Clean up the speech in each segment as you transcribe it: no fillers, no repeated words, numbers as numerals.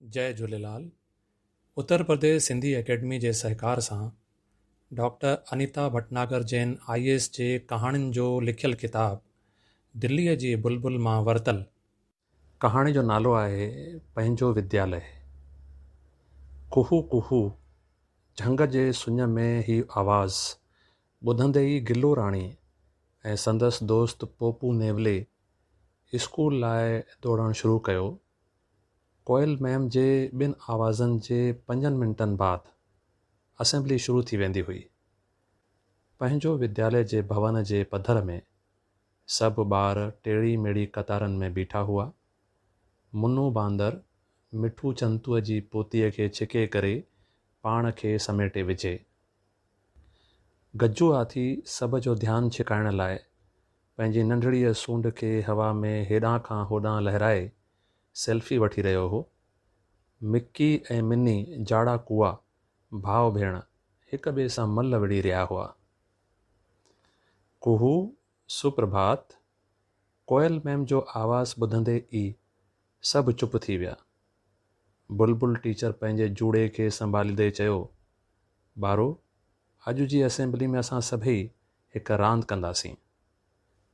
जय Jhulelal. Uttar Pradesh Sindhi academy जे सहकार सां doctor Anita Bhatnagar Jain IAS जे कहाणियुनि जो लिखियलु किताबु दिल्लीअ जी बुलबुल मां वरितलु। कहाणी जो नालो आहे पंहिंजो विद्यालय। कुहू कुहू झंग जे सुञ में ही आवाज़ ॿुधंदे ई गिल्लो राणी ऐं संदसि दोस्त पोपू नेवले स्कूल लाइ दौड़णु शुरू कयो। कोयल मैम जे ॿिनि आवाज़नि जे 5 मिंटनि बाद असेंबली शुरू थी वेंदी हुई। पंहिंजो विद्यालय जे भवन जे पधर में सभु ॿार टेड़ी मेड़ी कतारनि में बीठा हुआ। मुन्नू बांदर मिठू चंतूअ जी पोतीअ खे छिके करे पाण खे समेटे विझे। गज्जू हाथी सभ जो ध्यानु छिकाइण लाइ पंहिंजी नंढड़ीअ सूंड खे हवा में हेॾां खां होॾां लहिराए सेल्फी वठी रहियो हो। मिक्की ऐं मिनी जाड़ा कुआ भाउ भेण हिक ॿिए सां मल विड़ी रहिया हुआ। कुहू सुप्रभात कोयल मैम जो आवाज़ ॿुधंदे ई सभु चुप थी विया। बुलबुल टीचर पंहिंजे जूड़े खे संभालींदे चयो, ॿारो अॼु जी असेंबली में असां सभई हिकु रांदि कंदासीं।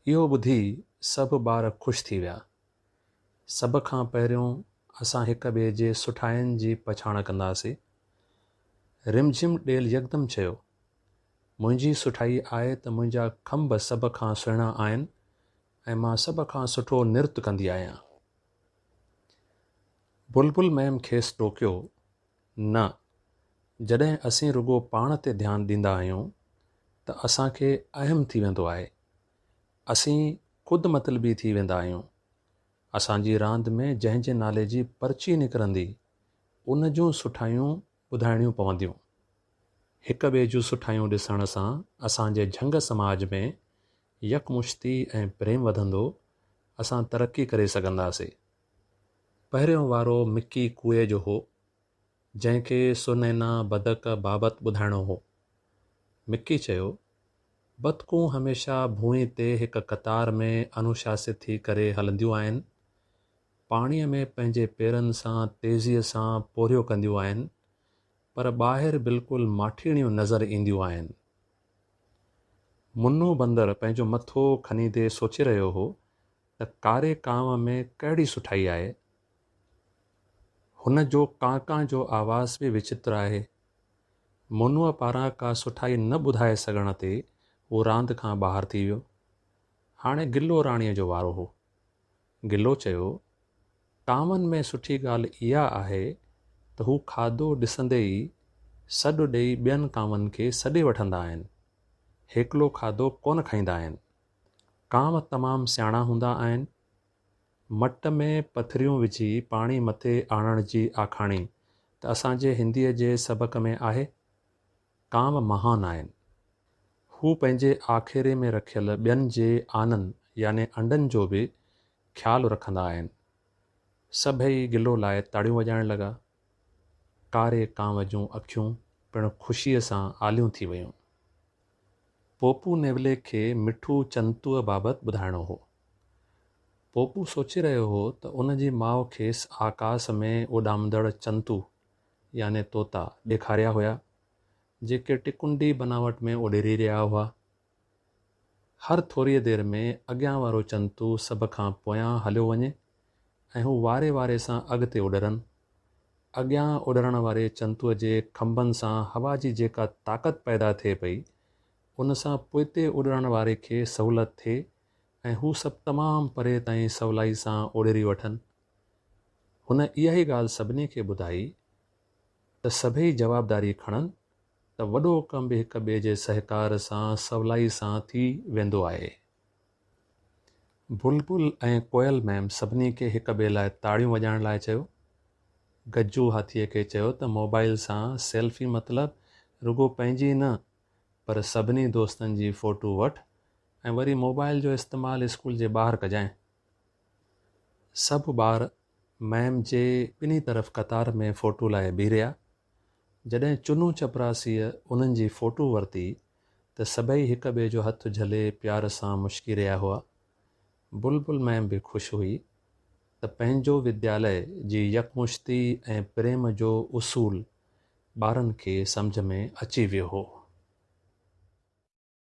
इहो ॿुधी सभु ॿार ख़ुशि थी विया। सभ खां पहिरियों असां हिक ॿिए जे सुठाइनि जी पछाण कंदासीं। रिमझिम ॾेल यकदमि चयो, मुंहिंजी सुठाई आहे त मुंहिंजा खंभ सभ खां सुहिणा आहिनि ऐं मां सभ खां सुठो नृत्य कंदी आहियां। बुलबुल मैम खेसि टोकियो, न, जॾहिं असीं रुॻो पाण ते ध्यानु ॾींदा आहियूं त असांखे अहम थी वेंदो आहे। असीं ख़ुदि मतलबी थी वेंदा आहियूं। असांजी रांदि में जंहिंजे नाले जी पर्ची निकिरंदी उन जूं सुठायूं ॿुधाइणियूं पवंदियूं। हिक ॿिए जूं सुठायूं ॾिसण सां असांजे झंग समाज में यकमुश्ती ऐं प्रेम वधंदो। असां तरक़ी करे सघंदासीं। पहिरियों वारो मिक्की कुए जो हो, जंहिंखे सुनैना बदक बाबति ॿुधाइणो हो। मिक्की चयो, बतकूं हमेशह भूई ते हिकु कतार में अनुशासित थी करे हलंदियूं आहिनि। पाणीअ में पंहिंजे पेरनि सां तेज़ीअ सां पोरियो कंदियूं आहिनि, पर ॿाहिरि बिल्कुलु माठीणियूं नज़र ईंदियूं आहिनि। मुन्नू बंदर पंहिंजो मथो खणींदे सोचे रहियो हो त कारे कांव में कहिड़ी सुठाई आहे। हुन जो कांकां जो आवाज़ बि विचित्र आहे। मुन्नूअ पारां का सुठाई न ॿुधाए सघण ते उहो रांदि खां ॿाहिरि थी वियो। हाणे गिल्लो राणीअ जो वारो हो। गिल्लो चयो, कांवनि में सुठी ॻाल्हि इहा आहे त हू खाधो ॾिसंदे ई सॾु ॾेई ॿियनि कांवनि खे सॾे वठंदा आहिनि। हिकिलो खाधो कोन खाईंदा आहिनि। कांव तमामु सियाणा हूंदा आहिनि। मट में पथरियूं विझी पाणी मथे आणण जी आखाणी त असांजे हिंदीअ जे सबक़ में आहे। कांव महान आहिनि। हू पंहिंजे आखेरे में रखियल ॿियनि जे आननि याने अंडनि जो बि ख़्यालु रखंदा आहिनि। सभई गिल्लो लाइ ताड़ियूं वॼाइण लॻा। कारे कांव जूं अखियूं पिणु ख़ुशीअ सां आलियूं थी वयूं। पोपू नेवले खे मिठू चंतूअ बाबति ॿुधाइणो हो। पोपू सोचे रहियो हो त उन जी माउ खेसि आकाश में उॾामंदड़ चंतू याने तोता ॾेखारिया हुया, जेके टिकुंडी बनावट में उॾेरी रहिया हुआ। हर थोरीअ देरि में अॻियां वारो चंतू सभ खां पोयां हलियो वञे ऐं हू वारे वारे सां अॻिते उॾरनि। अॻियां उॾरण वारे चंतूअ जे खंभनि सां हवा जी जेका ताक़त पैदा थिए पई, उन सां पोइते उॾण वारे खे सहूलियत थिए ऐं हू सभु तमामु परे ताईं सवलाई सां उॾेरी वठनि। हुन इहा ई ॻाल्हि सभिनी खे ॿुधाई त सभई जवाबदारी खणनि त वॾो कमु बि हिक ॿिए जे सहकार सां सवलाई सां थी वेंदो आहे। बुलबुल ऐं कोयल मैम सभिनी खे हिक ॿिए लाइ ताड़ियूं वॼाइण लाइ चयो। गज्जू हाथीअ खे चयो त मोबाइल सां सेल्फी मतिलबु रुॻो पंहिंजी न, पर सभिनी दोस्तनि जी फ़ोटू वठि ऐं वरी मोबाइल जो इस्तेमालु स्कूल जे ॿाहिरि कजांइ। सभु ॿार मैम जे ॿिन्ही तरफ़ कतार में फ़ोटू लाइ बीह रहिया। जॾहिं चुनू चपरासीअ उन्हनि जी फ़ोटू वरिती त सभई हिक ॿिए जो हथु झले प्यार सां मुश्की रहिया हुआ। बुलबुल मैम बि ख़ुशि हुई। त पंहिंजो विद्यालय जी यकमुश्ती ऐं प्रेम जो उसूल ॿारनि खे सम्झ में अची वियो हो।